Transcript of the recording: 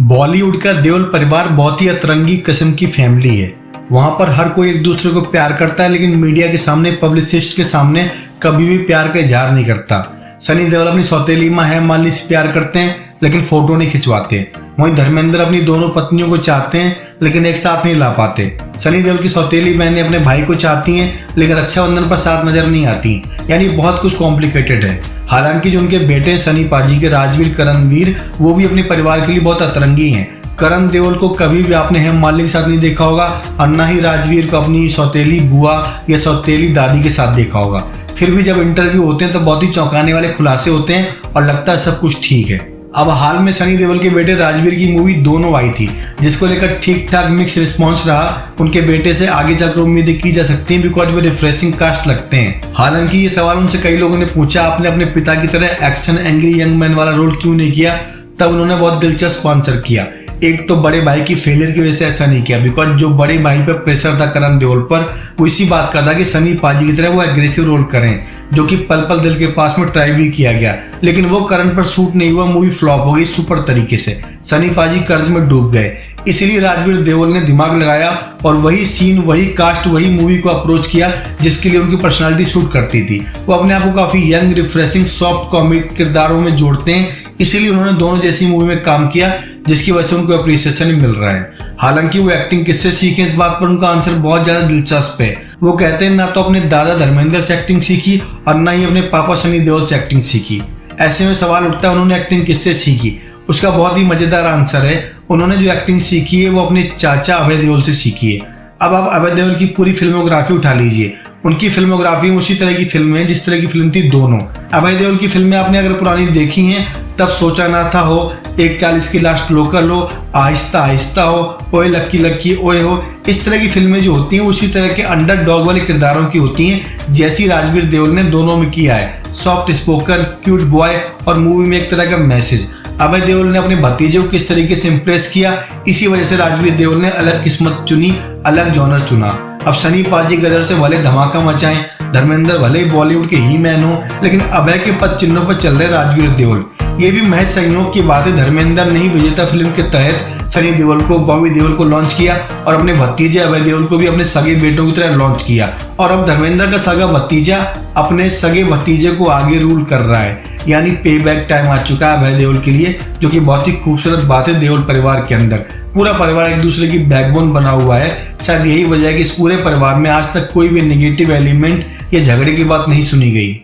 बॉलीवुड का देओल परिवार बहुत ही अतरंगी किस्म की फैमिली है। वहाँ पर हर कोई एक दूसरे को प्यार करता है, लेकिन मीडिया के सामने, पब्लिसिस्ट के सामने कभी भी प्यार का इजहार नहीं करता। सनी देओल अपनी सौतेली मां हेमा मालिनी से प्यार करते हैं, लेकिन फोटो नहीं खिंचवाते। वहीं धर्मेंद्र अपनी दोनों पत्नियों को चाहते हैं, लेकिन एक साथ नहीं ला पाते। सनी देओल की सौतेली बहनें अपने भाई को चाहती हैं, लेकिन रक्षाबंधन पर साथ नजर नहीं आती। यानी बहुत कुछ कॉम्प्लिकेटेड है। हालांकि जो उनके बेटे सनी पाजी के राजवीर करणवीर, वो भी अपने परिवार के लिए बहुत अतरंगी हैं। करण देओल को कभी भी आपने हेमा मालिनी के साथ नहीं देखा होगा, और न ही राजवीर को अपनी सौतेली बुआ या सौतेली दादी के साथ देखा होगा। फिर भी जब इंटरव्यू होते हैं तो बहुत ही चौंकाने वाले खुलासे होते हैं और लगता है सब कुछ ठीक है। अब हाल में सनी देओल के बेटे राजवीर की मूवी दोनों आई थी, जिसको लेकर ठीक ठाक मिक्स रिस्पांस रहा। उनके बेटे से आगे चलकर उम्मीदें की जा सकती हैं, बिकॉज वो रिफ्रेशिंग कास्ट लगते हैं। हालांकि ये सवाल उनसे कई लोगों ने पूछा, आपने अपने पिता की तरह एक्शन एंग्री यंग मैन वाला रोल क्यों नहीं किया? तब उन्होंने बहुत दिलचस्प आंसर किया। एक तो बड़े भाई की फेलियर की वजह से ऐसा नहीं किया, बिकॉज जो बड़े भाई पर प्रेशर था करण देओल पर, वो इसी बात का था कि सनी पाजी की तरह वो एग्रेसिव रोल करें, जो कि पल पल दिल के पास में ट्राई भी किया गया, लेकिन वो करण पर सूट नहीं हुआ। मूवी फ्लॉप हो गई सुपर तरीके से। सनी पाजी कर्ज में डूब गए। इसलिए राजवीर देओल ने दिमाग लगाया और वही सीन, वही कास्ट, वही मूवी को अप्रोच किया जिसके लिए उनकी पर्सनालिटी सूट करती थी। वो अपने आप को काफी यंग, रिफ्रेशिंग, सॉफ्ट कॉमिक किरदारों में जोड़ते हैं। इसीलिए उन्होंने दोनों जैसी मूवी में काम किया, जिसकी वजह से उनको अप्रिसिएशन मिल रहा है। हालांकि वो एक्टिंग किससे सीखे, इस बात पर उनका आंसर बहुत ज्यादा दिलचस्प है। वो कहते हैं ना तो अपने दादा धर्मेंद्र से एक्टिंग सीखी और ना ही अपने पापा सनी देओल से एक्टिंग सीखी। ऐसे में सवाल उठता है उन्होंने एक्टिंग किससे सीखी। उसका बहुत ही मजेदार आंसर है, उन्होंने जो एक्टिंग सीखी है वो अपने चाचा अभय देओल से सीखी है। अब आप अभय देओल की पूरी फिल्मोग्राफी उठा लीजिए, उनकी फिल्मोग्राफी में उसी तरह की फिल्में हैं जिस तरह की फिल्म थी दोनों। अभय देओल की फिल्में आपने अगर पुरानी देखी हैं, तब सोचा ना था हो, 1:40 की लास्ट लोकल हो, आहिस्ता आहिस्ता हो, ओए लक्की लक्की ओए हो, इस तरह की फिल्में जो होती हैं उसी तरह के अंडरडॉग वाले किरदारों की होती हैं, जैसी राजवीर देओल ने दोनों में किया है। सॉफ्ट स्पोकन, क्यूट बॉय और मूवी में एक तरह का मैसेज। अभय देओल ने अपने भतीजे को किस तरीके से इम्प्रेस किया, इसी वजह से राजवीर देओल ने अलग किस्मत चुनी, अलग जॉनर चुना। अब सनी पाजी गदर से भले धमाका मचाएं, धर्मेंद्र भले बॉलीवुड के ही मैन हो, लेकिन अभय के पद चिन्हों पर चल रहे राजवीर देओल। ये भी महज संयोग की बात है, धर्मेंद्र ने ही विजेता फिल्म के तहत सनी देओल को, बॉबी देओल को लॉन्च किया और अपने भतीजे अभय देओल को भी अपने सगे बेटों की तरह लॉन्च किया। और अब धर्मेंद्र का सगा भतीजा अपने सगे भतीजे को आगे रूल कर रहा है। यानी पे बैक टाइम आ चुका है अभय देओल के लिए, जो कि बहुत ही खूबसूरत बात है। देओल परिवार के अंदर पूरा परिवार एक दूसरे की बैकबोन बना हुआ है। शायद यही वजह है कि इस पूरे परिवार में आज तक कोई भी नेगेटिव एलिमेंट या झगड़े की बात नहीं सुनी गई।